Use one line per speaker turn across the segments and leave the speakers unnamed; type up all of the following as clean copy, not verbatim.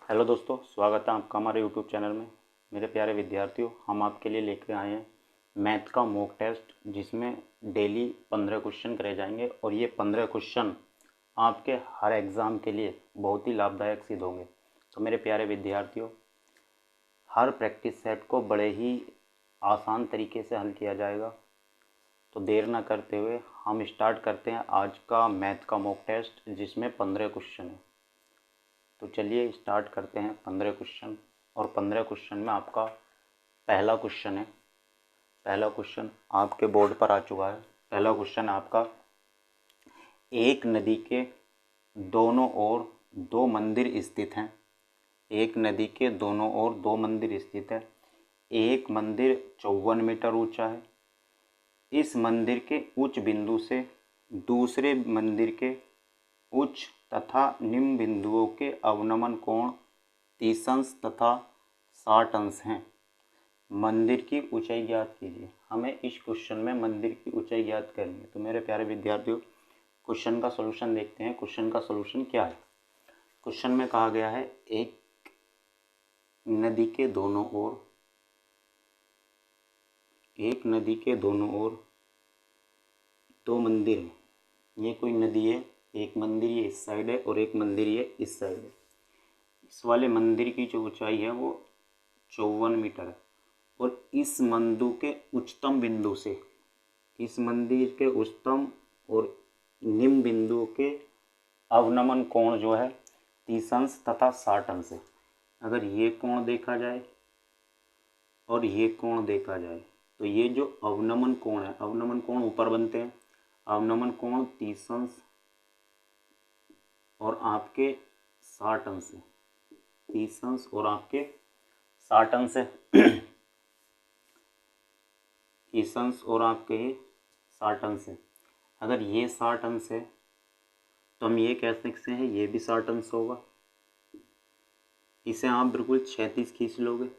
Hello दोस्तों, स्वागत है आपका हमारे यूट्यूब चैनल में। मेरे प्यारे विद्यार्थियों, हम आपके लिए लेकर आए हैं मैथ का मॉक टेस्ट, जिसमें डेली 15 क्वेश्चन करे जाएंगे और ये 15 क्वेश्चन आपके हर एग्ज़ाम के लिए बहुत ही लाभदायक सिद्ध होंगे। तो मेरे प्यारे विद्यार्थियों, हर प्रैक्टिस सेट को बड़े ही आसान तरीके से हल किया जाएगा। तो देर ना करते हुए हम स्टार्ट करते हैं आज का मैथ का मॉक टेस्ट, जिसमें 15 क्वेश्चन है। तो चलिए स्टार्ट करते हैं 15 क्वेश्चन। और 15 क्वेश्चन में आपका पहला क्वेश्चन है। पहला क्वेश्चन आपके बोर्ड पर आ चुका है। पहला क्वेश्चन आपका, एक नदी के दोनों ओर दो मंदिर स्थित हैं। एक नदी के दोनों ओर दो मंदिर स्थित है। एक मंदिर 54 मीटर ऊंचा है। इस मंदिर के उच्च बिंदु से दूसरे मंदिर के उच्च तथा निम्न बिंदुओं के अवनमन कोण 30 अंश तथा 60 अंश हैं। मंदिर की ऊंचाई ज्ञात कीजिए। हमें इस क्वेश्चन में मंदिर की ऊंचाई ज्ञात करनी है। तो मेरे प्यारे विद्यार्थियों, क्वेश्चन का सॉल्यूशन देखते हैं। क्वेश्चन का सॉल्यूशन क्या है? क्वेश्चन में कहा गया है एक नदी के दोनों ओर दो मंदिर हैं। ये कोई नदी है, एक मंदिर ये इस साइड है और एक मंदिर ये इस साइड है। इस वाले मंदिर की जो ऊंचाई है वो 54 मीटर है। और इस मंदिर के उच्चतम बिंदु से, इस मंदिर के उच्चतम और निम्न बिंदु के अवनमन कोण जो है 30 अंश तथा 60 अंश है। अगर ये कोण देखा जाए और ये कोण देखा जाए तो ये जो अवनमन कोण है, अवनमन कोण ऊपर बनते हैं। अवनमन कोण 30 अंश और आपके 60 अंश है। 30 अंश और आपके 60 अंश है। 30 अंश और आपके 60 अंश है। अगर ये 60 अंश है तो हम ये कह सकते हैं ये भी 60 अंश होगा। इसे आप बिल्कुल 36 खींच लोगे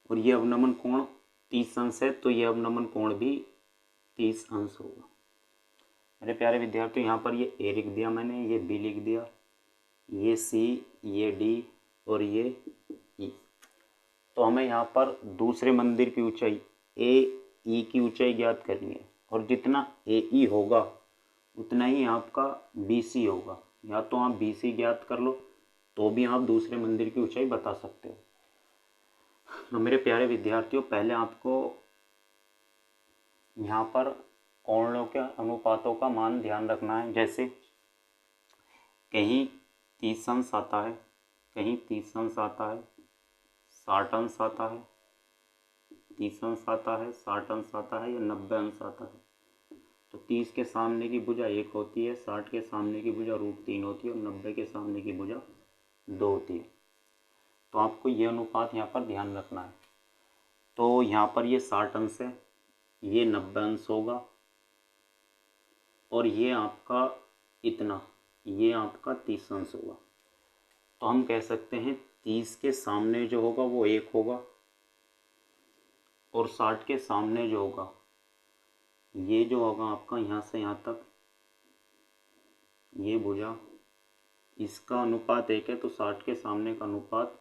और ये अवनमन कोण 30 अंश है तो ये अवनमन कोण भी 30 अंश होगा। मेरे प्यारे विद्यार्थियों, यहाँ पर ये ए लिख दिया मैंने, ये बी लिख दिया, ये सी, ये डी और ये ई। तो हमें यहाँ पर दूसरे मंदिर की ऊंचाई ए ई की ऊंचाई ज्ञात करनी है। और जितना ए ई होगा उतना ही आपका बी सी होगा। या तो आप बी सी ज्ञात कर लो तो भी आप दूसरे मंदिर की ऊंचाई बता सकते हो। तो मेरे प्यारे विद्यार्थियों, पहले आपको यहाँ पर कोणों के अनुपातों का मान ध्यान रखना है। जैसे कहीं 30 अंश आता है, कहीं 30 अंश आता है, 60 अंश आता है, 30 अंश आता है, 60 अंश आता है या 90 अंश आता है। तो 30 के सामने की भुजा 1 होती है, 60 के सामने की भुजा √3 होती है और 90 के सामने की भुजा 2 होती है। तो आपको ये अनुपात यहाँ पर ध्यान रखना है। तो यहाँ पर ये 60 अंश है, ये 90 अंश होगा और ये आपका इतना, ये आपका 30 अंश होगा। तो हम कह सकते हैं 30 के सामने जो होगा वो 1 होगा और 60 के सामने जो होगा, ये जो होगा आपका यहाँ से यहाँ तक, ये भुजा, इसका अनुपात 1 है तो 60 के सामने का अनुपात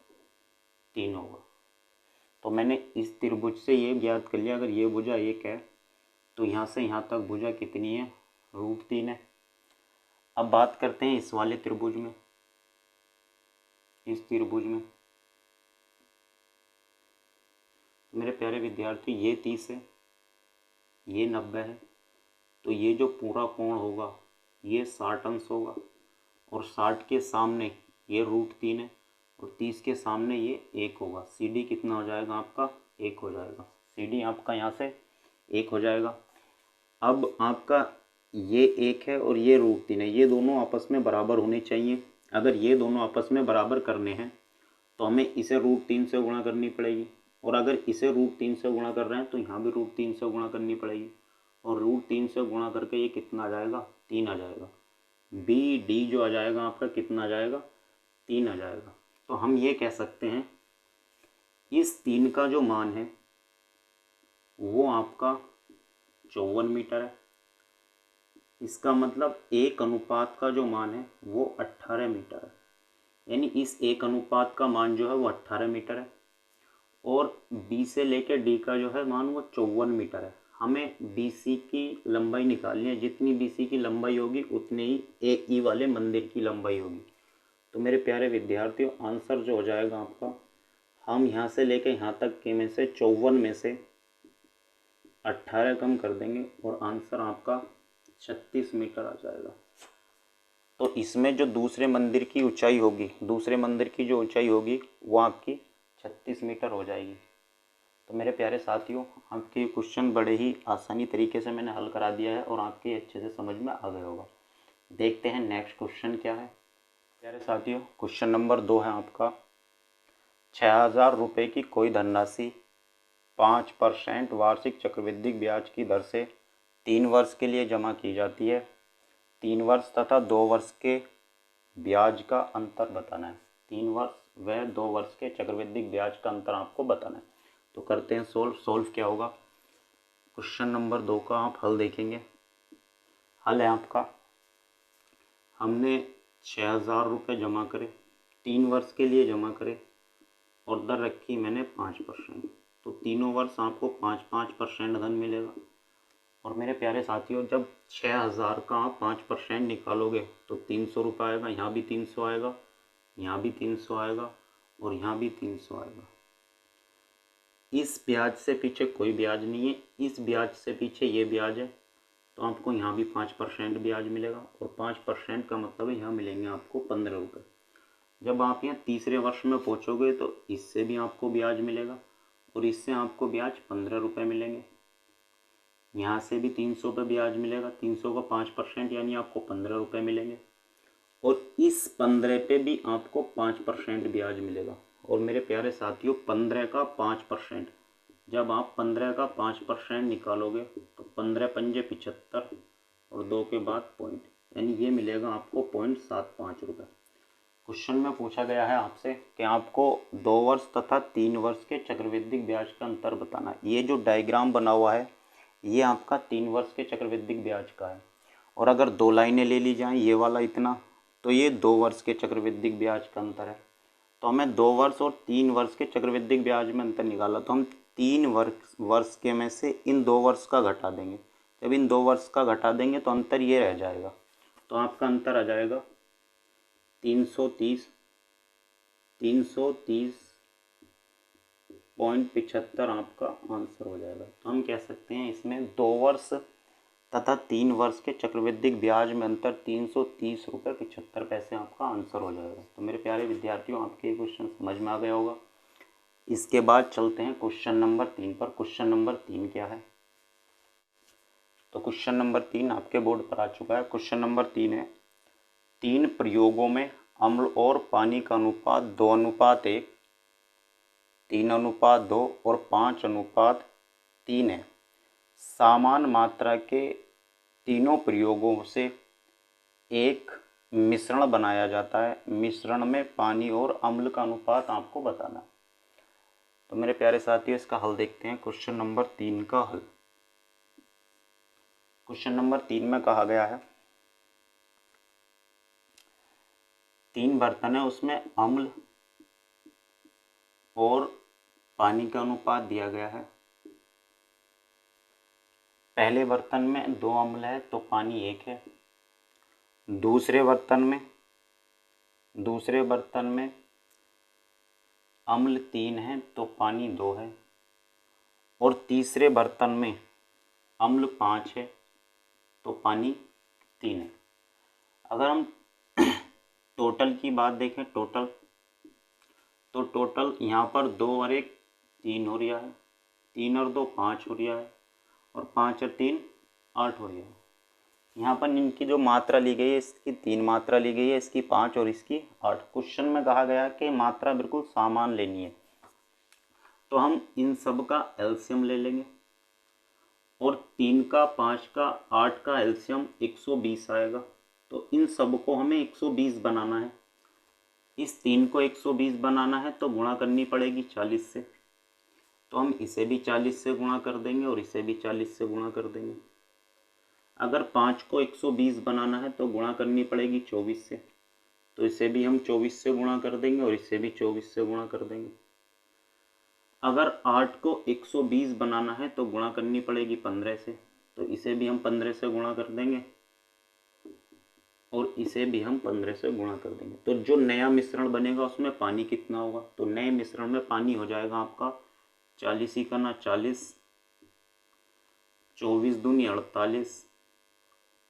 3 होगा। तो मैंने इस त्रिभुज से ये ज्ञात कर लिया, अगर ये भुजा 1 है तो यहाँ से यहाँ तक भुजा कितनी है? √3 है। अब बात करते हैं इस वाले त्रिभुज में, इस त्रिभुज में। तो मेरे प्यारे विद्यार्थी, ये 30 है, ये 90 है, तो ये जो पूरा कोण होगा ये 60 अंश होगा और 60 के सामने ये √3 है और 30 के सामने ये 1 होगा। सी डी कितना हो जाएगा आपका? 1 हो जाएगा। सी डी आपका यहाँ से 1 हो जाएगा। अब आपका ये 1 है और ये √3 है, ये दोनों आपस में बराबर होने चाहिए। अगर ये दोनों आपस में बराबर करने हैं तो हमें इसे √3 से गुणा करनी पड़ेगी और अगर इसे √3 से गुणा कर रहे हैं तो यहाँ भी √3 से गुणा करनी पड़ेगी और √3 से गुणा करके ये कितना आ जाएगा? 3 आ जाएगा। बी डी जो आ जाएगा आपका कितना आ जाएगा? 3 आ जाएगा। तो हम ये कह सकते हैं इस 3 का जो मान है वो आपका 54 मीटर है। इसका मतलब 1 अनुपात का जो मान है वो 18 मीटर है। यानी इस एक अनुपात का मान जो है वो 18 मीटर है और बी से लेकर डी का जो है मान वो 54 मीटर है। हमें बी सी की लंबाई निकालनी है, जितनी बी सी की लंबाई होगी उतनी ही ए ई वाले मंदिर की लंबाई होगी। तो मेरे प्यारे विद्यार्थियों, आंसर जो हो जाएगा आपका, हम यहाँ से लेकर यहाँ तक के में से 54 में से 18 कम कर देंगे और आंसर आपका 36 मीटर आ जाएगा। तो इसमें जो दूसरे मंदिर की ऊंचाई होगी, दूसरे मंदिर की जो ऊंचाई होगी वो आपकी 36 मीटर हो जाएगी। तो मेरे प्यारे साथियों, आपके क्वेश्चन बड़े ही आसानी तरीके से मैंने हल करा दिया है और आपके अच्छे से समझ में आ गया होगा। देखते हैं नेक्स्ट क्वेश्चन क्या है। प्यारे साथियों, क्वेश्चन नंबर 2 है आपका, 6000 रुपये की कोई धनराशि 5% वार्षिक चक्रवृद्धि ब्याज की दर से 3 वर्ष के लिए जमा की जाती है। 3 वर्ष तथा 2 वर्ष के ब्याज का अंतर बताना है। 3 वर्ष व 2 वर्ष के चक्रवृद्धि ब्याज का अंतर आपको बताना है। तो करते हैं सोल्व क्या होगा। क्वेश्चन नंबर 2 का आप हल देखेंगे। हल है आपका, हमने 6000 रुपये जमा करे, 3 वर्ष के लिए जमा करे और दर रखी मैंने 5%। तो तीनों वर्ष आपको 5% धन मिलेगा। और मेरे प्यारे साथियों, जब 6000 का आप 5% निकालोगे तो 300 रुपये आएगा। यहाँ भी 300 आएगा, यहाँ भी 300 आएगा और यहाँ भी 300 आएगा। इस ब्याज से पीछे कोई ब्याज नहीं है, इस ब्याज से पीछे ये ब्याज है। तो आपको यहाँ भी 5% ब्याज मिलेगा और 5% का मतलब है यहाँ मिलेंगे आपको 15 रुपये। जब आप यहाँ तीसरे वर्ष में पहुँचोगे तो इससे भी आपको ब्याज मिलेगा और इससे आपको ब्याज 15 रुपये मिलेंगे। यहाँ से भी 300 पे ब्याज मिलेगा, 300 का 5% यानी आपको 15 रुपये मिलेंगे और इस 15 पे भी आपको 5% ब्याज मिलेगा। और मेरे प्यारे साथियों, 15 का 5%, जब आप 15 का 5% निकालोगे तो 15 पंजे 75 और 2 के बाद पॉइंट, यानी ये मिलेगा आपको 0.75 रुपये। क्वेश्चन में पूछा गया है आपसे कि आपको 2 वर्ष तथा 3 वर्ष के चक्रवृद्धि ब्याज का अंतर बताना है। ये जो डायग्राम बना हुआ है ये आपका 3 वर्ष के चक्रवृद्धि ब्याज का है और अगर 2 लाइनें ले ली जाएं, ये वाला इतना, तो ये 2 वर्ष के चक्रवृद्धि ब्याज का अंतर है। तो हमें 2 वर्ष और 3 वर्ष के चक्रवृद्धि ब्याज में अंतर निकाला, तो हम 3 वर्ष के में से इन 2 वर्ष का घटा देंगे। जब इन 2 वर्ष का घटा देंगे तो अंतर ये रह जाएगा। तो आपका अंतर आ जाएगा 330.75 आपका आंसर हो जाएगा। तो हम कह सकते हैं इसमें 2 वर्ष तथा 3 वर्ष के चक्रवृद्धि ब्याज में अंतर 330 रुपये 75 पैसे आपका आंसर हो जाएगा। तो मेरे प्यारे विद्यार्थियों, आपके क्वेश्चन समझ में आ गया होगा। इसके बाद चलते हैं क्वेश्चन नंबर 3 पर। क्वेश्चन नंबर 3 क्या है? तो क्वेश्चन नंबर 3 आपके बोर्ड पर आ चुका है। क्वेश्चन नंबर 3 है, 3 प्रयोगों में अम्ल और पानी का अनुपात 2:1, 3:2 और 5:3 है। समान मात्रा के तीनों प्रयोगों से एक मिश्रण बनाया जाता है। मिश्रण में पानी और अम्ल का अनुपात आपको बताना है। तो मेरे प्यारे साथियों, इसका हल देखते हैं। क्वेश्चन नंबर 3 का हल। क्वेश्चन नंबर 3 में कहा गया है, 3 बर्तन है, उसमें अम्ल और पानी का अनुपात दिया गया है। पहले बर्तन में 2 अम्ल है तो पानी 1 है। दूसरे बर्तन में अम्ल 3 है तो पानी 2 है और तीसरे बर्तन में अम्ल 5 है तो पानी 3 है। अगर हम टोटल की बात देखें, टोटल यहाँ पर 2 और 1 3 हो रहा है, 3 और 2 5 हो रहा है और 5 और 3 8 हो रहा है। यहाँ पर इनकी जो मात्रा ली गई है, इसकी 3 मात्रा ली गई है, इसकी 5 और इसकी 8। क्वेश्चन में कहा गया कि मात्रा बिल्कुल समान लेनी है। तो हम इन सब का एलसीएम ले लेंगे और 3 का 5 का 8 का एलसीएम 120 आएगा। तो इन सब को हमें 120 बनाना है। इस 3 को 120 बनाना है तो गुणा करनी पड़ेगी 40 से। तो हम इसे भी 40 से गुणा कर देंगे और इसे भी 40 से गुणा कर देंगे। अगर 5 को 120 बनाना है तो गुणा करनी पड़ेगी 24 से। तो इसे भी हम 24 से गुणा कर देंगे और इसे भी 24 से गुणा कर देंगे। अगर 8 को 120 बनाना है तो गुणा करनी पड़ेगी 15 से, तो इसे भी हम 15 से गुणा कर देंगे और इसे भी हम 15 से गुणा कर देंगे। तो जो नया मिश्रण बनेगा उसमें पानी कितना होगा, तो नए मिश्रण में पानी हो जाएगा आपका 40 का ना 40, 24 दूनी 48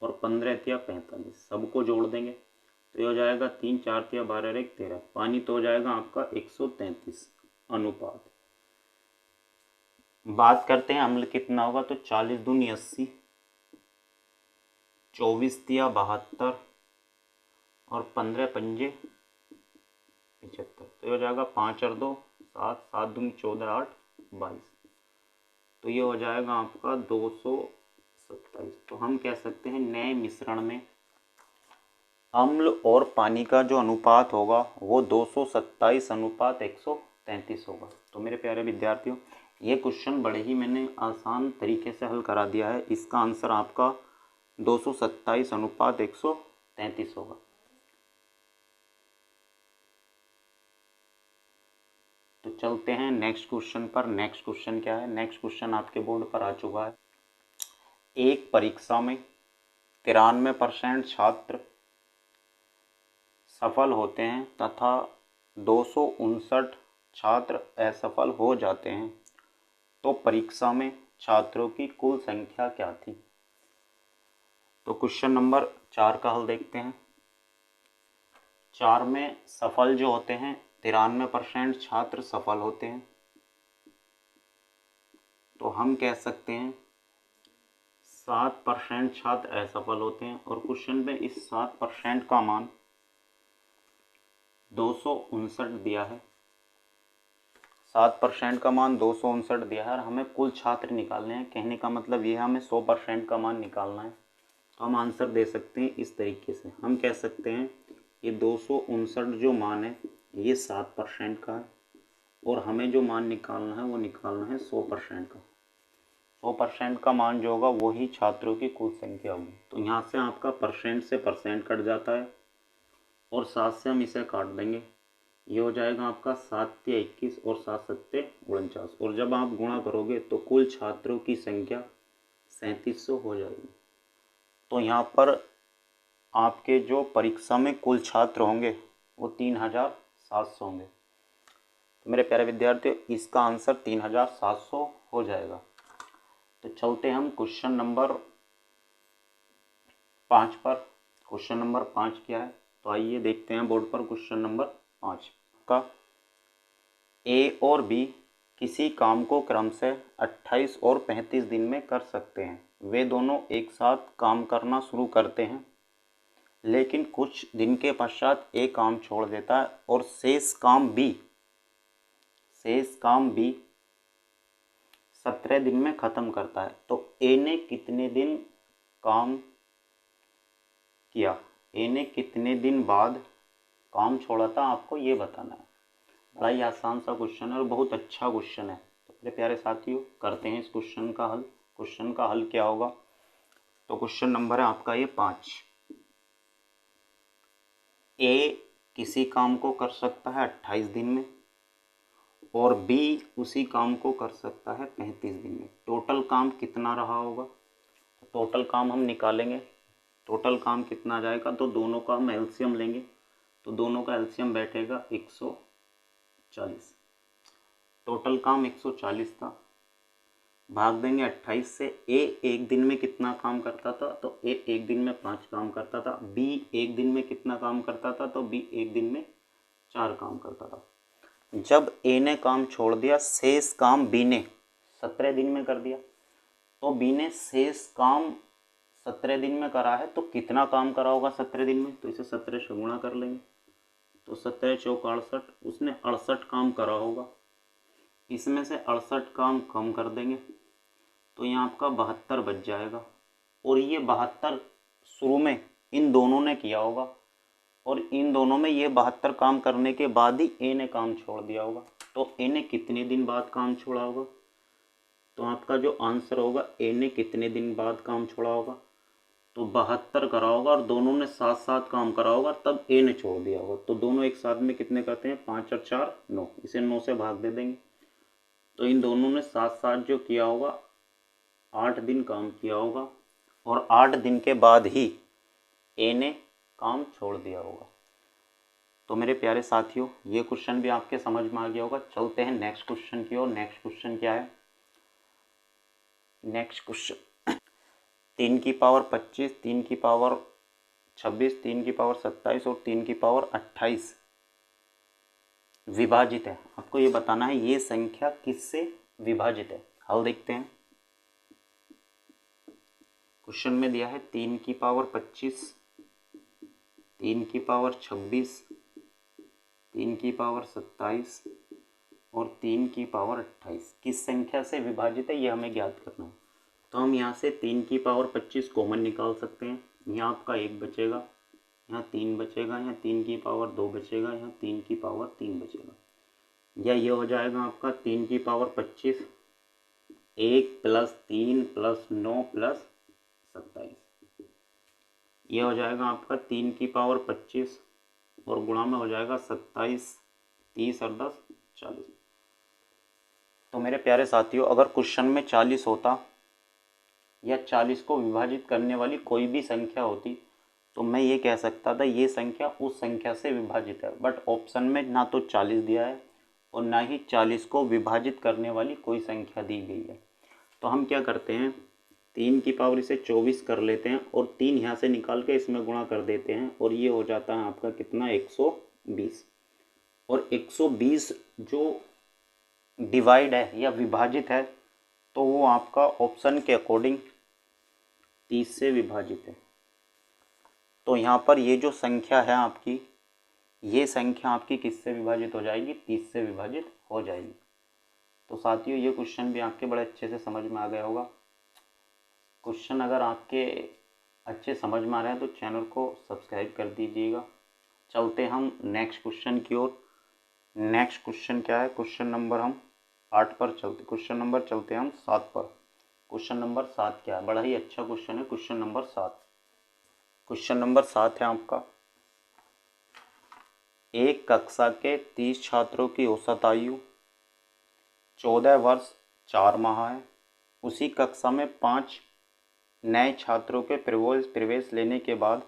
और 15 तिया 45, सबको जोड़ देंगे तो ये हो जाएगा 3 4 तिया 12 1 13। पानी तो हो जाएगा आपका 133 अनुपात। बात करते हैं अम्ल कितना होगा, तो 40 दूनी 80, 24 तिया 72 और 15 पंजे 75। तो ये हो जाएगा 5 और 2 7, 7 दूनी 14 8 22। तो ये हो जाएगा आपका 227। तो हम कह सकते हैं नए मिश्रण में अम्ल और पानी का जो अनुपात होगा वो 227 अनुपात 133 होगा। तो मेरे प्यारे विद्यार्थियों, ये क्वेश्चन बड़े ही मैंने आसान तरीके से हल करा दिया है। इसका आंसर आपका 227 अनुपात 133 होगा। तो चलते हैं नेक्स्ट क्वेश्चन पर। नेक्स्ट क्वेश्चन क्या है, नेक्स्ट क्वेश्चन आपके बोर्ड पर आ चुका है। एक परीक्षा में 93% छात्र सफल होते हैं तथा 259 छात्र असफल हो जाते हैं, तो परीक्षा में छात्रों की कुल संख्या क्या थी। तो क्वेश्चन नंबर 4 का हल देखते हैं। 4 में सफल जो होते हैं 93% छात्र सफल होते हैं, तो हम कह सकते हैं 7% छात्र असफल होते हैं। और क्वेश्चन में इस 7% का मान 259 दिया है। 7% का मान 259 दिया है और हमें कुल छात्र निकालने हैं। कहने का मतलब ये है हमें 100% का मान निकालना है। तो हम आंसर दे सकते हैं इस तरीके से। हम कह सकते हैं ये 259 जो मान है ये 7% का है और हमें जो मान निकालना है वो निकालना है 100% का। 100% का मान जो होगा वही छात्रों की कुल संख्या होगी। तो यहाँ से आपका परसेंट से परसेंट कट जाता है और 7 से हम इसे काट देंगे। ये हो जाएगा आपका 7 तिया 21 और 7 सत्ते 49। और जब आप गुणा करोगे तो कुल छात्रों की संख्या 3700 हो जाएगी। तो यहाँ पर आपके जो परीक्षा में कुल छात्र होंगे वो 3700 होंगे। तो मेरे प्यारे विद्यार्थियों, इसका आंसर 3700 हो जाएगा। तो चलते हम क्वेश्चन नंबर 5 पर। क्वेश्चन नंबर 5 क्या है, तो आइए देखते हैं बोर्ड पर। क्वेश्चन नंबर 5 का ए और बी किसी काम को क्रम से 28 और 35 दिन में कर सकते हैं। वे दोनों एक साथ काम करना शुरू करते हैं, लेकिन कुछ दिन के पश्चात ए काम छोड़ देता है और शेष काम बी 17 दिन में ख़त्म करता है। तो ए ने कितने दिन काम किया, ए ने कितने दिन बाद काम छोड़ा था, आपको ये बताना है। बड़ा ही आसान सा क्वेश्चन है और बहुत अच्छा क्वेश्चन है। तो मेरे प्यारे साथियों, करते हैं इस क्वेश्चन का हल। क्वेश्चन का हल क्या होगा, तो क्वेश्चन नंबर है आपका ये 5। ए किसी काम को कर सकता है 28 दिन में और बी उसी काम को कर सकता है 35 दिन में। टोटल काम कितना रहा होगा, तो टोटल काम हम निकालेंगे। टोटल काम कितना आ जाएगा, तो दोनों का हम एलसीएम लेंगे। तो दोनों का एलसीएम बैठेगा 140। टोटल काम 140 था, भाग देंगे 28 से। ए एक दिन में कितना काम करता था, तो ए एक दिन में 5 काम करता था। बी एक दिन में कितना काम करता था, तो बी एक दिन में 4 काम करता था। जब ए ने काम छोड़ दिया, शेष काम बी ने 17 दिन में कर दिया। तो बी ने शेष काम 17 दिन में करा है, तो कितना काम करा होगा 17 दिन में, तो इसे 17 से गुणा कर लेंगे। तो 17 चौक 68, उसने 68 काम करा होगा। इसमें से 68 काम कम कर देंगे तो यहाँ आपका 72 बच जाएगा। और ये 72 शुरू में इन दोनों ने किया होगा और इन दोनों में ये 72 काम करने के बाद ही ए ने काम छोड़ दिया होगा। तो ए ने कितने दिन बाद काम छोड़ा होगा, तो आपका जो आंसर होगा ए ने कितने दिन बाद काम छोड़ा होगा, तो 72 करा होगा और दोनों ने साथ साथ काम करा होगा, तब ए ने छोड़ दिया होगा। तो दोनों एक साथ में कितने करते हैं, 5 और 4 9, इसे 9 से भाग दे देंगे। तो इन दोनों ने साथ साथ जो किया होगा 8 दिन काम किया होगा, और 8 दिन के बाद ही ए ने काम छोड़ दिया होगा। तो मेरे प्यारे साथियों, ये क्वेश्चन भी आपके समझ में आ गया होगा। चलते हैं नेक्स्ट क्वेश्चन की ओर। नेक्स्ट क्वेश्चन क्या है, नेक्स्ट क्वेश्चन 3 की पावर 25, 3 की पावर 26, 3 की पावर 27 और 3 की पावर 28 विभाजित है। आपको ये बताना है ये संख्या किससे विभाजित है। हल देखते हैं। क्वेश्चन में दिया है 3 की पावर 25, 3 की पावर 26, 3 की पावर 27 और 3 की पावर 28 किस संख्या से विभाजित है, ये हमें ज्ञात करना है। तो हम यहाँ से 3 की पावर 25 कॉमन निकाल सकते हैं। यहाँ आपका 1 बचेगा, यहाँ 3 बचेगा, यहाँ 3 की पावर 2 बचेगा, यहाँ 3 की पावर 3 बचेगा। या ये हो जाएगा आपका 3 की पावर 25 1 + 3 + 9 + 27। ये हो जाएगा आपका 3 की पावर 25 और गुणा में हो जाएगा 27, 30 और 10 40। तो मेरे प्यारे साथियों, अगर क्वेश्चन में 40 होता या 40 को विभाजित करने वाली कोई भी संख्या होती तो मैं ये कह सकता था ये संख्या उस संख्या से विभाजित है। बट ऑप्शन में ना तो 40 दिया है और ना ही 40 को विभाजित करने वाली कोई संख्या दी गई है। तो हम क्या करते हैं, 3 की पावर इसे 24 कर लेते हैं और 3 यहाँ से निकाल के इसमें गुणा कर देते हैं और ये हो जाता है आपका कितना, 120। और 120 जो डिवाइड है या विभाजित है तो वो आपका ऑप्शन के अकॉर्डिंग 30 से विभाजित है। तो यहाँ पर ये जो संख्या है आपकी, ये संख्या आपकी किससे विभाजित हो जाएगी, 30 से विभाजित हो जाएगी। तो साथियों, ये क्वेश्चन भी आपके बड़े अच्छे से समझ में आ गया होगा। क्वेश्चन अगर आपके अच्छे समझ में आ रहे हैं तो चैनल को सब्सक्राइब कर दीजिएगा। चलते हम नेक्स्ट क्वेश्चन की ओर। नेक्स्ट क्वेश्चन क्या है, क्वेश्चन नंबर हम 8 पर चलते, क्वेश्चन नंबर चलते हैं हम 7 पर। क्वेश्चन नंबर 7 क्या है, बड़ा ही अच्छा क्वेश्चन है क्वेश्चन नंबर 7। क्वेश्चन नंबर 7 है आपका, एक कक्षा के 30 छात्रों की औसत आयु 14 वर्ष 4 माह है। उसी कक्षा में 5 नए छात्रों के प्रवेश लेने के बाद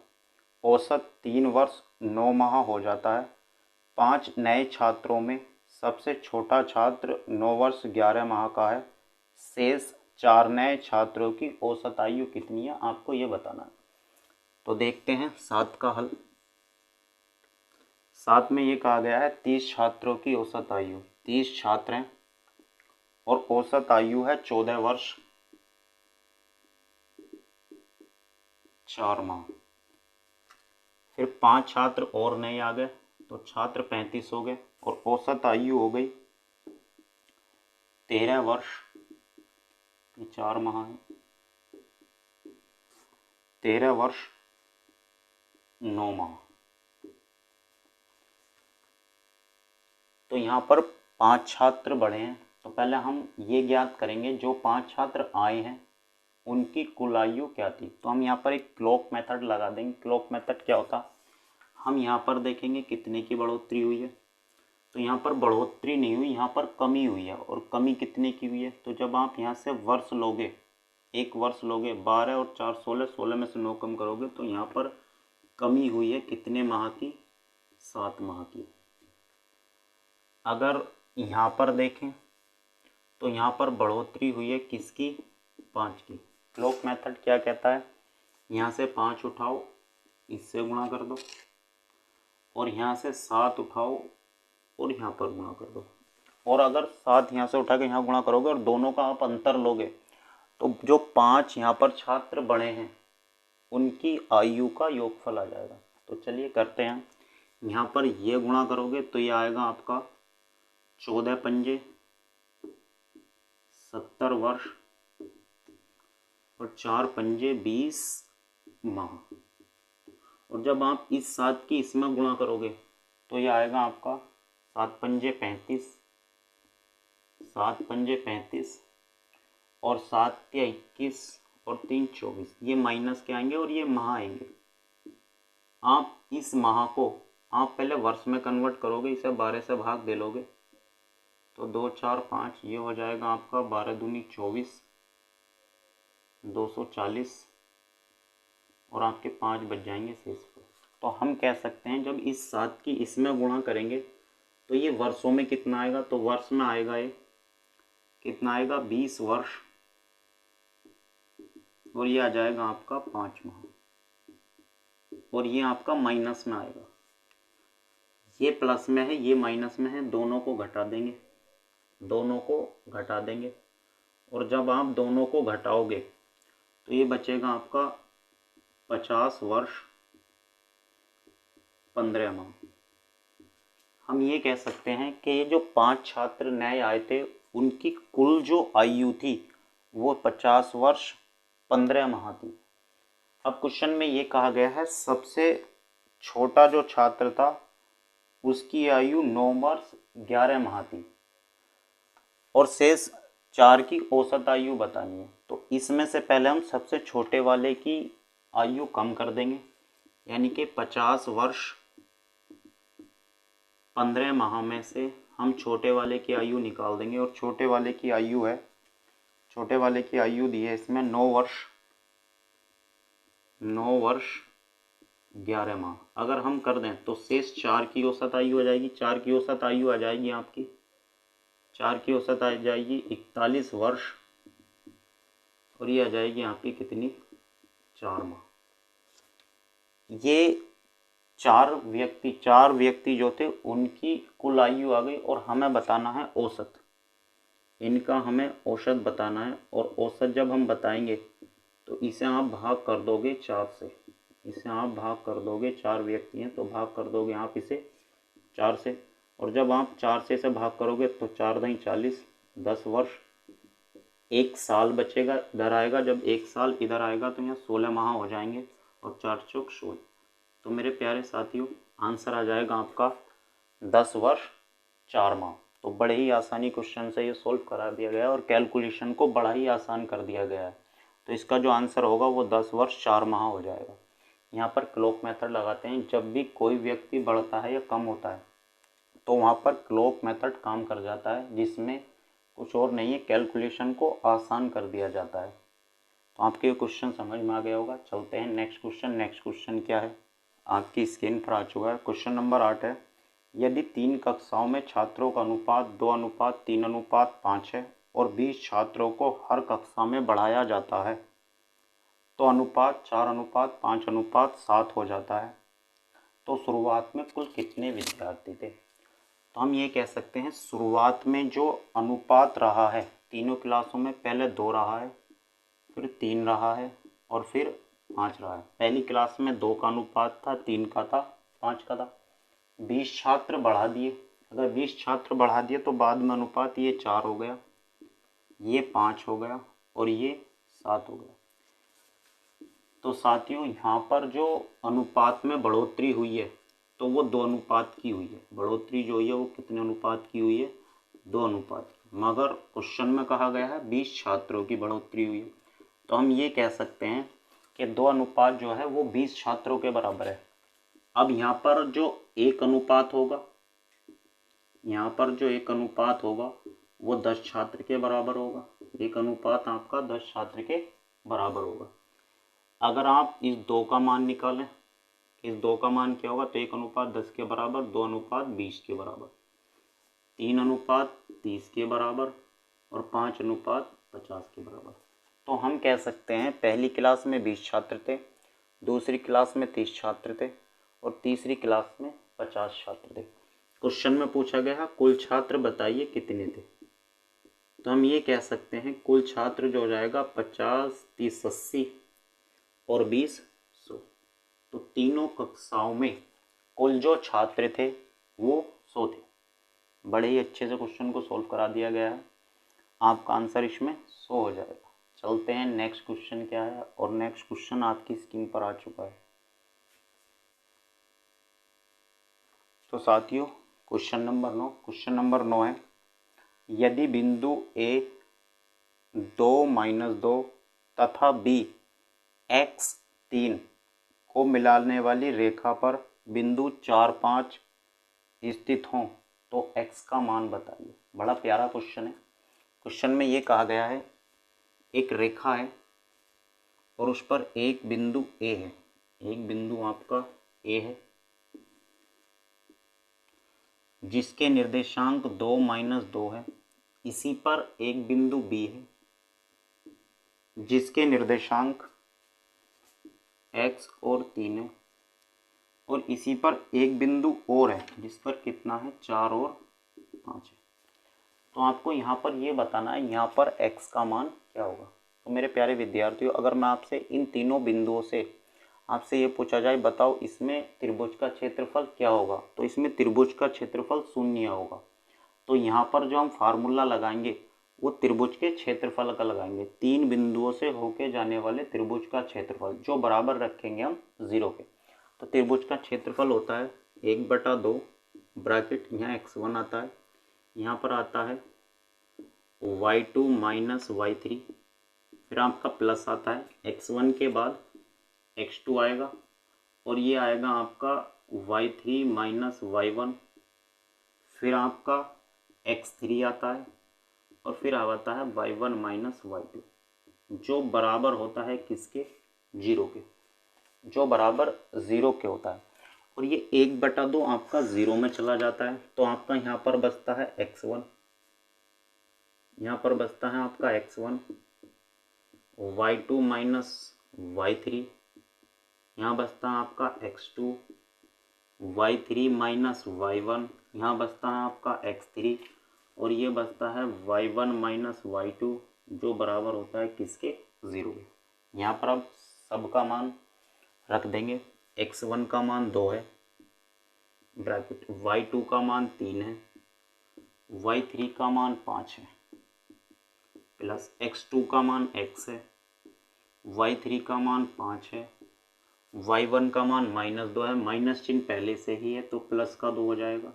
औसत 3 वर्ष 9 माह हो जाता है। 5 नए छात्रों में सबसे छोटा छात्र 9 वर्ष 11 माह का है। शेष 4 नए छात्रों की औसत आयु कितनी है, आपको ये बताना है। तो देखते हैं 7 का हल। 7 में ये कहा गया है 30 छात्रों की औसत आयु, 30 छात्र हैं और औसत आयु है 14 वर्ष 4 माह। फिर 5 छात्र और नए आ गए तो छात्र 35 हो गए और औसत आयु हो गई 13 वर्ष 4 माह है, 13 वर्ष 9 माह। तो यहाँ पर 5 छात्र बढ़े हैं, तो पहले हम ये ज्ञात करेंगे जो 5 छात्र आए हैं उनकी कुल आयु क्या थी। तो हम यहाँ पर एक क्लॉक मेथड लगा देंगे। क्लॉक मेथड क्या होता, हम यहाँ पर देखेंगे कितने की बढ़ोतरी हुई है। तो यहाँ पर बढ़ोतरी नहीं हुई, यहाँ पर कमी हुई है। और कमी कितने की हुई है, तो जब आप यहाँ से वर्ष लोगे, एक वर्ष लोगे, 12 और 4 16, 16 में से 9 कम करोगे तो यहाँ पर कमी हुई है कितने माह की, 7 माह की। अगर यहाँ पर देखें तो यहाँ पर बढ़ोतरी हुई है किसकी, 5 की। क्लॉक मेथड क्या कहता है, यहाँ से 5 उठाओ, इससे गुणा कर दो, और यहाँ से 7 उठाओ और यहाँ पर गुणा कर दो। और अगर 7 यहाँ से उठा के यहाँ गुणा करोगे और दोनों का आप अंतर लोगे तो जो 5 यहाँ पर छात्र बढ़े हैं उनकी आयु का योगफल आ जाएगा। तो चलिए करते हैं। यहाँ पर ये गुणा करोगे तो ये आएगा आपका 14 पंजे 70 वर्ष और 4 पंजे 20 माह। और जब आप इस 7 की इसमें गुणा करोगे तो ये आएगा आपका 7 पंजे 35, 7 पंजे 35 और 7 के 21 और 3 24, ये माइनस के आएंगे और ये माह आएंगे। आप इस माह को आप पहले वर्ष में कन्वर्ट करोगे, इसे 12 से भाग दे लोगे तो 2 4 5, ये हो जाएगा आपका 12 दूनी 24, 240 और आपके 5 बच जाएंगे शेष पर। तो हम कह सकते हैं जब इस 7 की इसमें गुणा करेंगे तो ये वर्षों में कितना आएगा, तो वर्ष में आएगा ये कितना आएगा 20 वर्ष और ये आ जाएगा आपका 5 माह और ये आपका माइनस में आएगा। ये प्लस में है, ये माइनस में है, दोनों को घटा देंगे, दोनों को घटा देंगे और जब आप दोनों को घटाओगे तो ये बचेगा आपका 50 वर्ष 15 माह। हम ये कह सकते हैं कि ये जो 5 छात्र नए आए थे उनकी कुल जो आयु थी वो 50 वर्ष 15 माह थी। अब क्वेश्चन में ये कहा गया है सबसे छोटा जो छात्र था उसकी आयु 9 वर्ष 11 माह थी और शेष 4 की औसत आयु बतानी है। तो इसमें से पहले हम सबसे छोटे वाले की आयु कम कर देंगे, यानी कि 50 वर्ष 15 माह में से हम छोटे वाले की आयु निकाल देंगे और छोटे वाले की आयु है, छोटे वाले की आयु दी है इसमें 9 वर्ष 11 माह। अगर हम कर दें तो शेष 4 की औसत आयु आ जाएगी, 4 की औसत आयु आ जाएगी आपकी, 4 की औसत आ जाएगी 41 वर्ष और ये आ जाएगी आपकी कितनी 4 माह। ये चार व्यक्ति जो थे उनकी कुल आयु आ गई और हमें बताना है औसत, इनका हमें औसत बताना है और औसत जब हम बताएंगे तो इसे आप भाग कर दोगे 4 से, इसे आप भाग कर दोगे, 4 व्यक्ति हैं तो भाग कर दोगे आप इसे 4 से और जब आप 4 से इसे भाग करोगे तो 4 दूनी 40, 10 वर्ष, 1 साल बचेगा इधर आएगा, जब 1 साल इधर आएगा तो यहाँ 16 माह हो जाएंगे और 4 चौक 16। तो मेरे प्यारे साथियों आंसर आ जाएगा आपका 10 वर्ष 4 माह। तो बड़े ही आसानी क्वेश्चन से ये सोल्व करा दिया गया है और कैलकुलेशन को बड़ा ही आसान कर दिया गया है। तो इसका जो आंसर होगा वो 10 वर्ष 4 माह हो जाएगा। यहाँ पर क्लॉक मेथड लगाते हैं, जब भी कोई व्यक्ति बढ़ता है या कम होता है तो वहाँ पर क्लॉक मेथड काम कर जाता है, जिसमें कुछ और नहीं है, कैलकुलेशन को आसान कर दिया जाता है। तो आपके क्वेश्चन समझ में आ गया होगा। चलते हैं नेक्स्ट क्वेश्चन। नेक्स्ट क्वेश्चन क्या है, आपकी स्क्रीन पर आ चुका है। क्वेश्चन नंबर 8 है, यदि 3 कक्षाओं में छात्रों का अनुपात 2:3:5 है और 20 छात्रों को हर कक्षा में बढ़ाया जाता है तो अनुपात 4:5:7 हो जाता है, तो शुरुआत में कुल कितने विद्यार्थी थे। तो हम ये कह सकते हैं शुरुआत में जो अनुपात रहा है तीनों क्लासों में, पहले 2 रहा है, फिर 3 रहा है और फिर 5 रहा है। पहली क्लास में 2 का अनुपात था, 3 का था, 5 का था। 20 छात्र बढ़ा दिए, अगर 20 छात्र बढ़ा दिए तो बाद में अनुपात ये 4 हो गया, ये 5 हो गया और ये 7 हो गया। तो साथियों यहाँ पर जो अनुपात में बढ़ोतरी हुई है तो वो 2 अनुपात की हुई है। बढ़ोतरी जो हुई है वो कितने अनुपात की हुई है, 2 अनुपात की। मगर क्वेश्चन में कहा गया है 20 छात्रों की बढ़ोतरी हुई है, तो हम ये कह सकते हैं कि 2 अनुपात जो है वो 20 छात्रों के बराबर है। अब यहाँ पर जो 1 अनुपात होगा, यहाँ पर जो 1 अनुपात होगा वो 10 छात्र के बराबर होगा। 1 अनुपात आपका 10 छात्र के बराबर होगा। अगर आप इस 2 का मान निकालें, इस 2 का मान क्या होगा, तो 1 अनुपात 10 के बराबर, 2 अनुपात 20 के बराबर, 3 अनुपात 30 के बराबर और 5 अनुपात 50 के बराबर। तो हम कह सकते हैं पहली क्लास में 20 छात्र थे, दूसरी क्लास में 30 छात्र थे और तीसरी क्लास में 50 छात्र थे। क्वेश्चन में पूछा गया कुल छात्र बताइए कितने थे। तो हम ये कह सकते हैं कुल छात्र जो हो जाएगा 50, 30, 80 और 20, 100। तो तीनों कक्षाओं में कुल जो छात्र थे वो 100 थे। बड़े ही अच्छे से क्वेश्चन को सॉल्व करा दिया गया है। आपका आंसर इसमें 100 हो जाएगा। चलते हैं नेक्स्ट क्वेश्चन क्या है, और नेक्स्ट क्वेश्चन आपकी स्क्रीन पर आ चुका है। तो साथियों क्वेश्चन नंबर 9 है, यदि बिंदु ए 2 - 2 तथा बी x3 को मिलाने वाली रेखा पर बिंदु 4, 5 स्थित हों तो x का मान बताइए। बड़ा प्यारा क्वेश्चन है। क्वेश्चन में ये कहा गया है एक रेखा है और उस पर एक बिंदु A है, एक बिंदु आपका A है जिसके निर्देशांक 2, -2 है। इसी पर एक बिंदु B है जिसके निर्देशांक x और 3 है और इसी पर एक बिंदु और है जिस पर कितना है 4 और 5 है। तो आपको यहाँ पर ये बताना है यहाँ पर x का मान क्या होगा। तो मेरे प्यारे विद्यार्थियों, अगर मैं आपसे इन तीनों बिंदुओं से आपसे ये पूछा जाए बताओ इसमें त्रिभुज का क्षेत्रफल क्या होगा, तो इसमें त्रिभुज का क्षेत्रफल 0 होगा। तो यहाँ पर जो हम फार्मूला लगाएंगे वो त्रिभुज के क्षेत्रफल का लगाएंगे, 3 बिंदुओं से होके जाने वाले त्रिभुज का क्षेत्रफल जो बराबर रखेंगे हम 0 के। तो त्रिभुज का क्षेत्रफल होता है 1/2 ब्रैकेट, यहाँ x1 आता है, यहाँ पर आता है y2 - y3, फिर आपका प्लस आता है x1 के बाद x2 आएगा और ये आएगा आपका y3 - y1, फिर आपका x3 आता है और फिर आता है y1 - y2 जो बराबर होता है किसके 0 के, जो बराबर 0 के होता है। और ये 1/2 आपका 0 में चला जाता है तो आपका यहाँ पर बचता है x1, यहाँ पर बचता है आपका x1, y2 - y3, यहाँ बचता है आपका x2, y3 - y1, यहाँ बचता है आपका x3 और ये बचता है y1 - y2 जो बराबर होता है किसके 0 के। यहाँ पर अब सबका मान रख देंगे। x1 का मान 2 है ब्रैकेट, y2 का मान 3 है, y3 का मान 5 है प्लस x2 का मान x है, y3 का मान 5 है, y1 का मान -2 है, माइनस चिन्ह पहले से ही है तो प्लस का 2 हो जाएगा,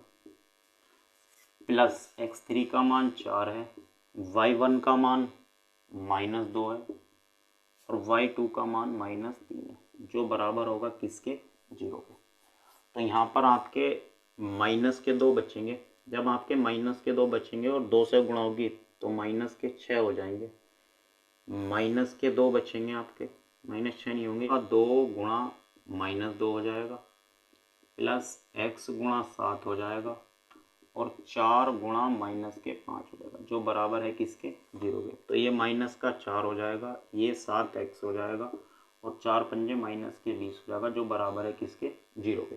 प्लस x3 का मान 4 है, y1 का मान -2 है और y2 का मान -3 है जो बराबर होगा किसके 0 के। तो यहाँ पर आपके माइनस के 2 बचेंगे, जब आपके माइनस के 2 बचेंगे और 2 से गुणा होगी तो माइनस के 6 हो जाएंगे, माइनस के 2 बचेंगे आपके, -6 नहीं होंगे, 2 गुणा -2 हो जाएगा प्लस x गुणा 7 हो जाएगा और 4 गुणा -5 हो जाएगा जो बराबर है किसके 0 के। तो ये -4 हो जाएगा, ये 7x हो जाएगा और 4 पंजे -20 हो जाएगा जो बराबर है किसके 0 के।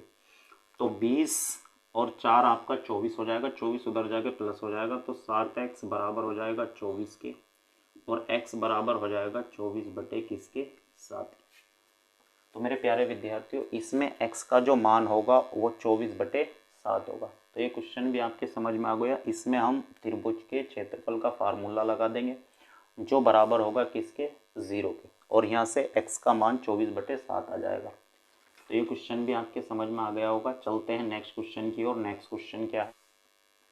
तो 20 और 4 आपका 24 हो जाएगा, 24 उधर जाके प्लस हो जाएगा तो 7x बराबर हो जाएगा 24 के और x बराबर हो जाएगा 24 बटे किसके 7। तो मेरे प्यारे विद्यार्थियों इसमें x का जो मान होगा वो 24/7 होगा। तो ये क्वेश्चन भी आपके समझ में आ गया। इसमें हम त्रिभुज के क्षेत्रफल का फार्मूला लगा देंगे जो बराबर होगा किसके 0 के और यहाँ से x का मान 24/7 आ जाएगा। तो ये क्वेश्चन भी आपके समझ में आ गया होगा। चलते हैं नेक्स्ट क्वेश्चन की ओर। नेक्स्ट क्वेश्चन क्या है?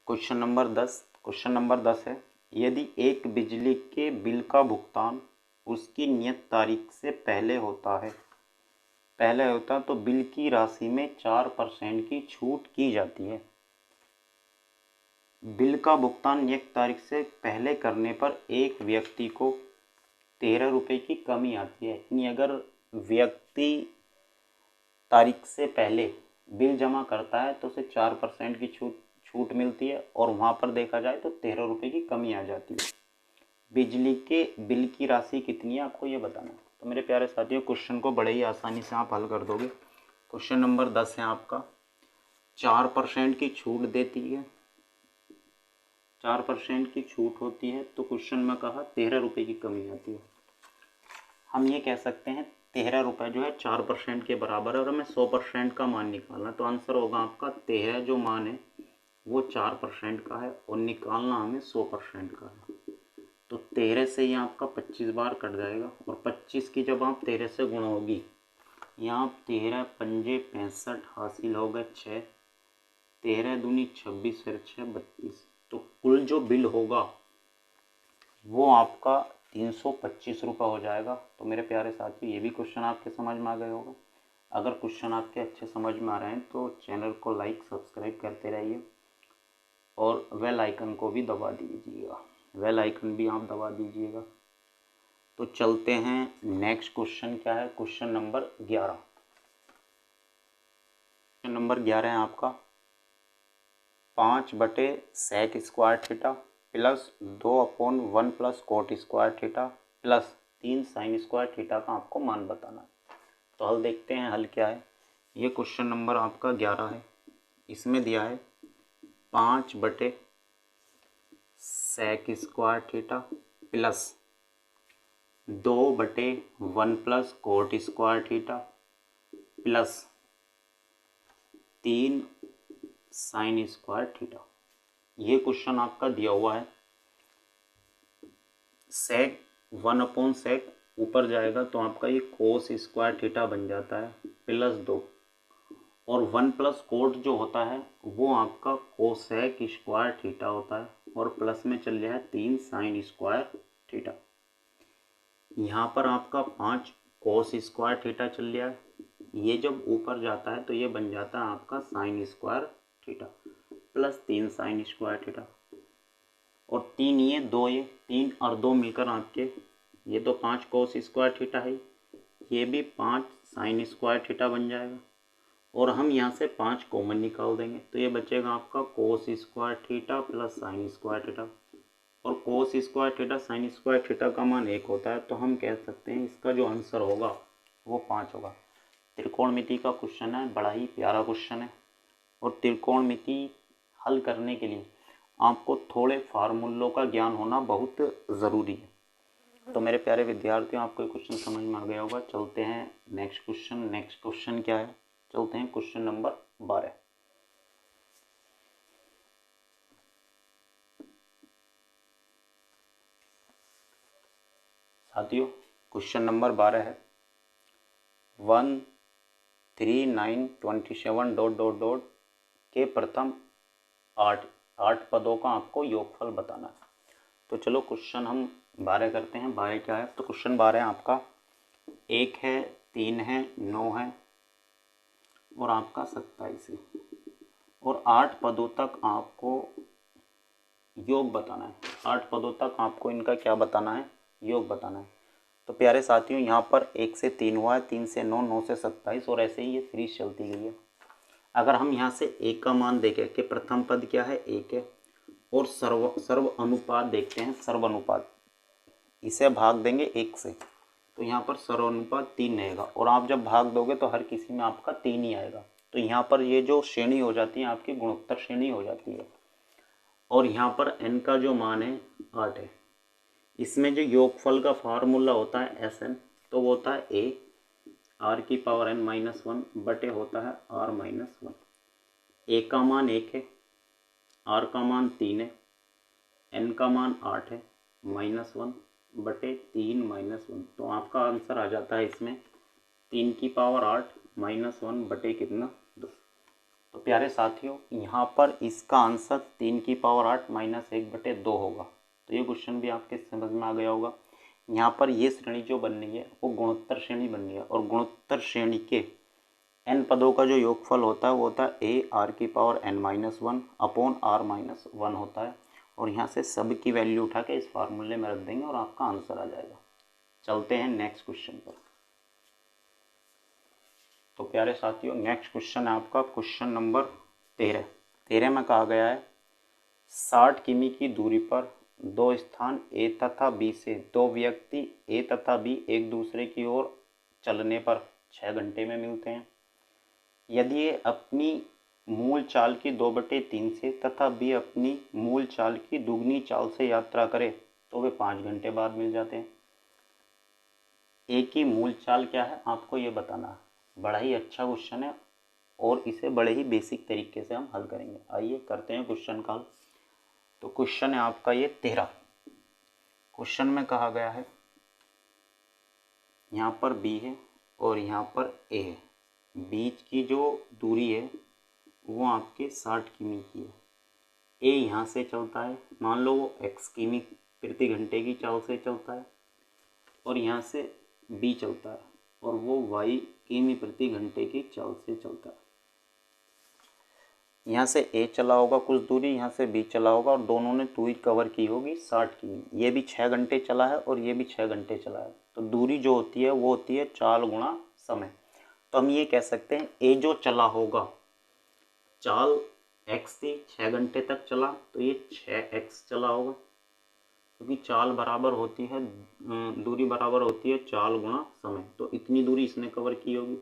Question number 10। क्वेश्चन नंबर 10 है, यदि एक बिजली के बिल का भुगतान उसकी नियत तारीख से पहले होता तो बिल की राशि में 4% की छूट की जाती है। बिल का भुगतान नियत तारीख से पहले करने पर एक व्यक्ति को 13 रुपये की कमी आती है। यानी अगर व्यक्ति तारीख से पहले बिल जमा करता है तो उसे 4% की छूट मिलती है और वहाँ पर देखा जाए तो 13 रुपये की कमी आ जाती है। बिजली के बिल की राशि कितनी है आपको ये बताना है। तो मेरे प्यारे साथियों क्वेश्चन को बड़े ही आसानी से आप हल कर दोगे। क्वेश्चन नंबर 10 है आपका, 4% की छूट देती है, 4% की छूट होती है तो क्वेश्चन में कहा 13 रुपये की कमी आती है। हम ये कह सकते हैं 13 रुपये जो है 4% के बराबर है और हमें 100% का मान निकालना है। तो आंसर होगा आपका 13 जो मान है वो 4% का है और निकालना हमें 100% का है। तो 13 से ही आपका 25 बार कट जाएगा और 25 की जब आप 13 से गुणा होगी, यहाँ 13 पंजे 65 हासिल हो गए 6, 13 दूनी 26 फिर 6 32। तो कुल जो बिल होगा वो आपका ₹325 हो जाएगा। तो मेरे प्यारे साथियों, ये भी क्वेश्चन आपके समझ में आ गए होगा। अगर क्वेश्चन आपके अच्छे समझ में आ रहे हैं तो चैनल को लाइक सब्सक्राइब करते रहिए और बेल आइकन को भी दबा दीजिएगा, बेल आइकन भी आप दबा दीजिएगा। तो चलते हैं नेक्स्ट क्वेश्चन। क्या है? Question number 11। क्वेश्चन नंबर 11 है आपका 5/sec² theta plus 2/1 plus cot² theta plus 3 sin² theta का आपको मान बताना है। तो हल देखते हैं, हल क्या है। ये क्वेश्चन नंबर आपका 11 है। इसमें दिया है 5/sec² theta plus 2/1 plus cot² theta plus 3 sin² theta. ये क्वेश्चन आपका दिया हुआ है। sec 1/sec ऊपर जाएगा तो आपका ये cos² थीटा बन जाता है प्लस 2, और 1 प्लस कोट जो होता है वो आपका cosec² थीटा होता है, और प्लस में चल रहा है 3 sin² थीटा। यहाँ पर आपका 5 cos² थीटा चल रहा है। ये जब ऊपर जाता है तो ये बन जाता है आपका sin² theta plus 3 sin² theta, और 3 ये 2 ये 3 और 2 मिलकर आपके ये तो 5 cos² थीटा है, ये भी 5 sin² थीटा बन जाएगा। और हम यहाँ से 5 कॉमन निकाल देंगे तो ये बचेगा आपका cos² theta plus sin² theta, और cos² थीटा sin² थीटा का मान 1 होता है। तो हम कह सकते हैं इसका जो आंसर होगा वो 5 होगा। त्रिकोणमिति का क्वेश्चन है, बड़ा ही प्यारा क्वेश्चन है, और त्रिकोणमिति हल करने के लिए आपको थोड़े फार्मूलों का ज्ञान होना बहुत ज़रूरी है। तो मेरे प्यारे विद्यार्थियों, आपको ये क्वेश्चन समझ में आ गया होगा। चलते हैं नेक्स्ट क्वेश्चन। नेक्स्ट क्वेश्चन क्या है? चलते हैं क्वेश्चन नंबर 12। साथियों, क्वेश्चन नंबर 12 है 13927 ... के प्रथम 8 पदों का आपको योगफल बताना है। तो चलो क्वेश्चन हम 12 करते हैं। 12 क्या है? तो क्वेश्चन 12 है आपका 1 है, 3 है, 9 है और आपका 27 है, और 8 पदों तक आपको योग बताना है। 8 पदों तक आपको इनका क्या बताना है? योग बताना है। तो प्यारे साथियों, यहाँ पर 1 से 3 हुआ है, 3 से 9, 9 से 27, और ऐसे ही ये सीरीज चलती गई है। अगर हम यहाँ से 1 का मान देखें कि प्रथम पद क्या है? 1 है, और सर्व अनुपात देखते हैं। सर्व अनुपात इसे भाग देंगे 1 से, तो यहाँ पर सर्व अनुपात 3 रहेगा, और आप जब भाग दोगे तो हर किसी में आपका 3 ही आएगा। तो यहाँ पर ये जो श्रेणी हो जाती है आपकी गुणोत्तर श्रेणी हो जाती है, और यहाँ पर n का जो मान है 8 है। इसमें जो योगफल का फार्मूला होता है Sn, तो वो होता है a r⁻n-1 बटे होता है r-1। a का मान 1 है, r का मान 3 है, n का मान 8 है, -1 बटे 3 -1। तो आपका आंसर आ जाता है इसमें 3⁸ -1 बटे कितना? 2। तो प्यारे साथियों, यहाँ पर इसका आंसर 3⁸ -1 बटे 2 होगा। तो ये क्वेश्चन भी आपके समझ में आ गया होगा। यहाँ पर ये श्रेणी जो बन रही है वो गुणोत्तर श्रेणी बन रही है, और गुणोत्तर श्रेणी के n पदों का जो योगफल होता है वो होता है a r⁻n-1 अपॉन r-1 होता है। और यहाँ से सब की वैल्यू उठा के इस फार्मूले में रख देंगे और आपका आंसर आ जाएगा। चलते हैं नेक्स्ट क्वेश्चन पर। तो प्यारे साथियों, नेक्स्ट क्वेश्चन है आपका क्वेश्चन नंबर 13। 13 में कहा गया है 60 किमी की दूरी पर 2 स्थान A तथा B से 2 व्यक्ति A तथा B एक दूसरे की ओर चलने पर 6 घंटे में मिलते हैं। यदि ये अपनी मूल चाल की 2/3 से तथा B अपनी मूल चाल की दुगनी चाल से यात्रा करे तो वे 5 घंटे बाद मिल जाते हैं। A की मूल चाल क्या है आपको ये बताना है। बड़ा ही अच्छा क्वेश्चन है, और इसे बड़े ही बेसिक तरीके से हम हल करेंगे। आइए करते हैं क्वेश्चन का हल। तो क्वेश्चन है आपका ये 13। क्वेश्चन में कहा गया है यहाँ पर B है और यहाँ पर A है। बीच की जो दूरी है वो आपके 60 किमी की है। A यहाँ से चलता है, मान लो वो x किमी प्रति घंटे की चाल से चलता है, और यहाँ से बी चलता है और वो y किमी प्रति घंटे की चाल से चलता है। यहाँ से a चला होगा कुछ दूरी, यहाँ से b चला होगा और दोनों ने दूरी कवर की होगी 60 किमी। ये भी 6 घंटे चला है और ये भी 6 घंटे चला है, तो दूरी जो होती है वो होती है चाल गुणा समय। तो हम ये कह सकते हैं a जो चला होगा, चाल x थी, 6 घंटे तक चला, तो ये 6x चला होगा, क्योंकि चाल बराबर होती है, दूरी बराबर होती है चाल गुणा समय। तो इतनी दूरी इसने कवर की होगी।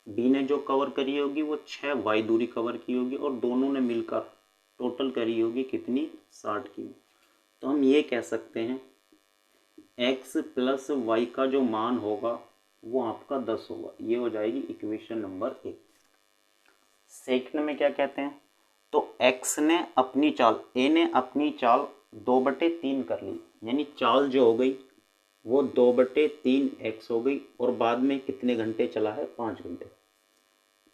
बी ने जो कवर करी होगी वो 6y दूरी कवर की होगी और दोनों ने मिलकर टोटल करी होगी कितनी, 60 की। तो हम ये कह सकते हैं x प्लस y का जो मान होगा वो आपका 10 होगा। ये हो जाएगी इक्वेशन नंबर 1। सेकंड में क्या कहते हैं, तो x ने अपनी चाल, a ने अपनी चाल 2/3 कर ली, यानी चाल जो हो गई वो 2/3x हो गई और बाद में कितने घंटे चला है, 5 घंटे।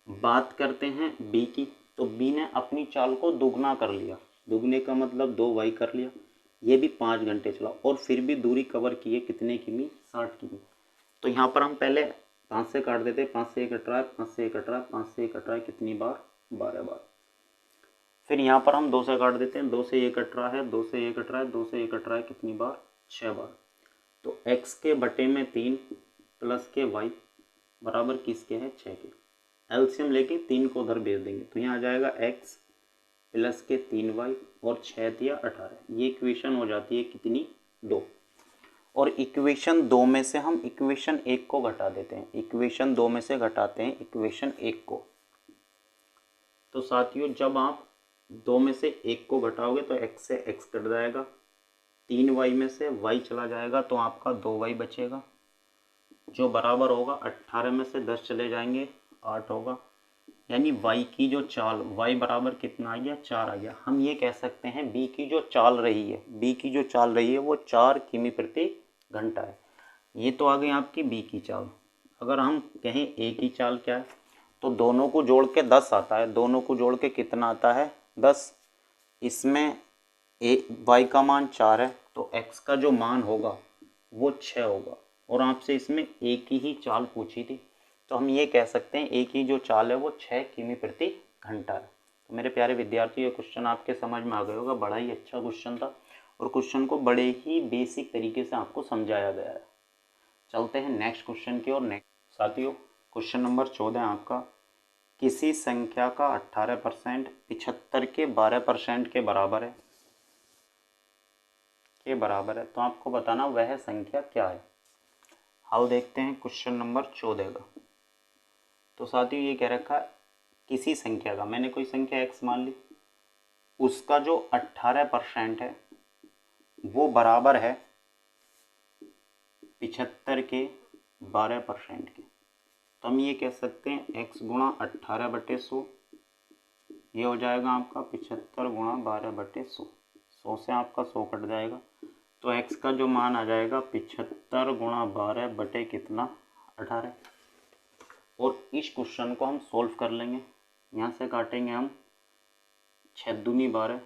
बात करते हैं b की, तो b ने अपनी चाल को दुगना कर लिया, दुगने का मतलब 2y कर लिया, ये भी 5 घंटे चला और फिर भी दूरी कवर की है कितने किमी, 60 किमी। तो यहाँ पर हम पहले 5 से काट देते हैं, 5 से 1 कट रहा है, 5 से 1 कट रहा है, 5 से 1 कट रहा है, कितनी बार, 12 बार। फिर यहाँ पर हम 2 से काट देते हैं, 2 से 1 कट रहा है, 2 से 1 कट रहा है, 2 से 1 कट रहा है, कितनी बार, 6 बार। तो x के बटे में 3 प्लस के y बराबर किसके है, 6 के। एलसीएम लेके 3 को उधर भेज देंगे, तो यहाँ आ जाएगा x प्लस के 3y और 6 दिया 18। ये इक्वेशन हो जाती है कितनी, 2। और इक्वेशन 2 में से हम इक्वेशन 1 को घटा देते हैं, इक्वेशन 2 में से घटाते हैं इक्वेशन 1 को। तो साथियों जब आप 2 में से 1 को घटाओगे तो x से x कट जाएगा, 3y में से y चला जाएगा तो आपका 2y बचेगा, जो बराबर होगा 18 में से 10 चले जाएंगे 8 होगा, यानी y की जो चाल, y बराबर कितना आ गया, 4 आ गया। हम ये कह सकते हैं b की जो चाल रही है, b की जो चाल रही है वो 4 किमी प्रति घंटा है। ये तो आ गई आपकी b की चाल। अगर हम कहें a की चाल क्या है, तो दोनों को जोड़ के 10 आता है, दोनों को जोड़ के कितना आता है, 10। इसमें y का मान 4 है तो x का जो मान होगा वो 6 होगा, और आपसे इसमें a की ही चाल पूछी थी, तो हम ये कह सकते हैं a की जो चाल है वो 6 किमी प्रति घंटा है। तो मेरे प्यारे विद्यार्थी ये क्वेश्चन आपके समझ में आ गया होगा, बड़ा ही अच्छा क्वेश्चन था और क्वेश्चन को बड़े ही बेसिक तरीके से आपको समझाया गया है। चलते हैं नेक्स्ट क्वेश्चन की ओर। नेक्स्ट साथियों क्वेश्चन नंबर 14 आपका, किसी संख्या का 18% 75 के 12% के बराबर है, तो आपको बताना वह संख्या क्या है। हाल देखते हैं क्वेश्चन नंबर 14 का। तो साथियों ये कह रखा है किसी संख्या का, मैंने कोई संख्या x मान ली, उसका जो 18% है वो बराबर है 75 के 12% के। तो हम ये कह सकते हैं x गुणा 18/100, ये हो जाएगा आपका 75 गुणा 12/100। 100 से आपका 100 कट जाएगा, तो x का जो मान आ जाएगा 75 गुणा 12 बटे कितना, 18। और इस क्वेश्चन को हम सोल्व कर लेंगे। यहाँ से काटेंगे हम 6 दूनी 12,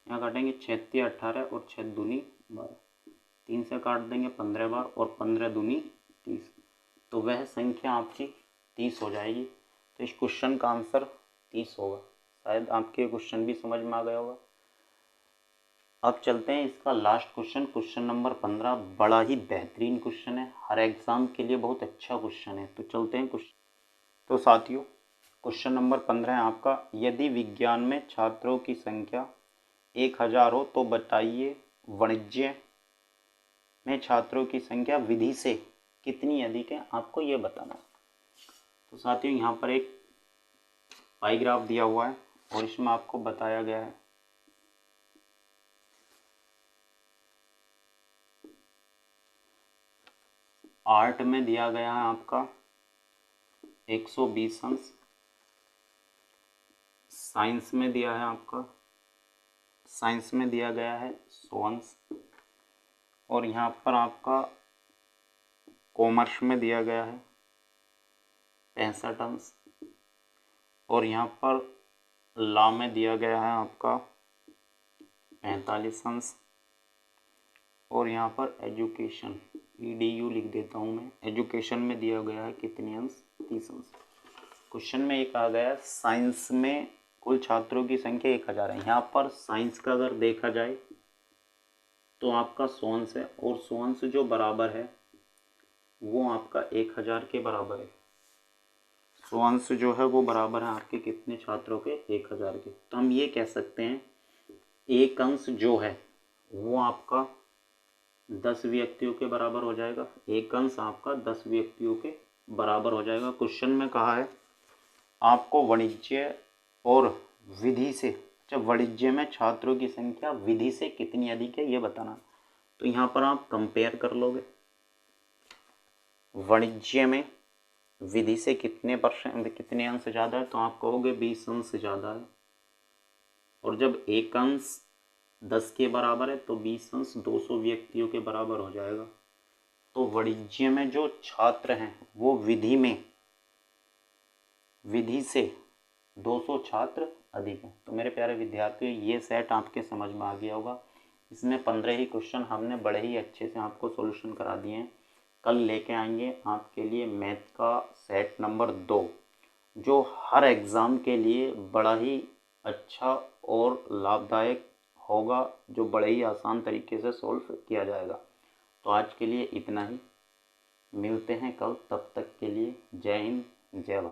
यहाँ काटेंगे 6 तिया 18 और 6 दूनी 12, 3 से काट देंगे 15 बार और 15 दूनी 30, तो वह संख्या आपकी 30 हो जाएगी। तो इस क्वेश्चन का आंसर 30 होगा। शायद आपके क्वेश्चन भी समझ में आ गया होगा। अब चलते हैं इसका लास्ट क्वेश्चन, क्वेश्चन नंबर 15। बड़ा ही बेहतरीन क्वेश्चन है, हर एग्जाम के लिए बहुत अच्छा क्वेश्चन है। तो चलते हैं क्वेश्चन। तो साथियों क्वेश्चन नंबर 15 है आपका, यदि विज्ञान में छात्रों की संख्या 1000 हो तो बताइए वाणिज्य में छात्रों की संख्या विधि से कितनी अधिक है, आपको ये बताना है। तो साथियों यहाँ पर एक पाई ग्राफ दिया हुआ है और इसमें आपको बताया गया है आर्ट में दिया गया है आपका 120 अंश, साइंस में दिया है आपका, साइंस में दिया गया है 100 अंश, और यहाँ पर आपका कॉमर्स में दिया गया है 65 अंश, और यहाँ पर लॉ में दिया गया है आपका 45 अंश, और यहाँ पर एजुकेशन EDU लिख देता हूँ मैं। एजुकेशन में दिया गया है कितने अंश, 30 अंश। क्वेश्चन में एक आ गया साइंस में कुल छात्रों की संख्या 1000 है। यहाँ पर साइंस का अगर देखा जाए तो आपका 100 अंश है, और 100 अंश जो बराबर है वो आपका 1000 के बराबर है। 100 अंश जो है वो बराबर है आपके कितने छात्रों के, 1000 के। तो हम ये कह सकते हैं एक अंश जो है वो आपका 10 व्यक्तियों के बराबर हो जाएगा। एक अंश आपका 10 व्यक्तियों के बराबर हो जाएगा। क्वेश्चन में कहा है आपको वाणिज्य और विधि से, जब वाणिज्य में छात्रों की संख्या विधि से कितनी अधिक है ये बताना। तो यहाँ पर आप कंपेयर कर लोगे, वाणिज्य में विधि से कितने अंश ज़्यादा है, तो आप कहोगे 20 अंश ज़्यादा है। और जब एक अंश 10 के बराबर है तो 20 अंश 200 व्यक्तियों के बराबर हो जाएगा। तो वाणिज्य में जो छात्र हैं वो विधि से 200 छात्र अधिक हैं। तो मेरे प्यारे विद्यार्थियों, ये सेट आपके समझ में आ गया होगा। इसमें 15 ही क्वेश्चन हमने बड़े ही अच्छे से आपको सॉल्यूशन करा दिए हैं। कल लेके आएंगे आपके लिए मैथ का सेट नंबर 2, जो हर एग्ज़ाम के लिए बड़ा ही अच्छा और लाभदायक होगा, जो बड़े ही आसान तरीके से सॉल्व किया जाएगा। तो आज के लिए इतना ही, मिलते हैं कल, तब तक के लिए जय हिंद, जय भारत।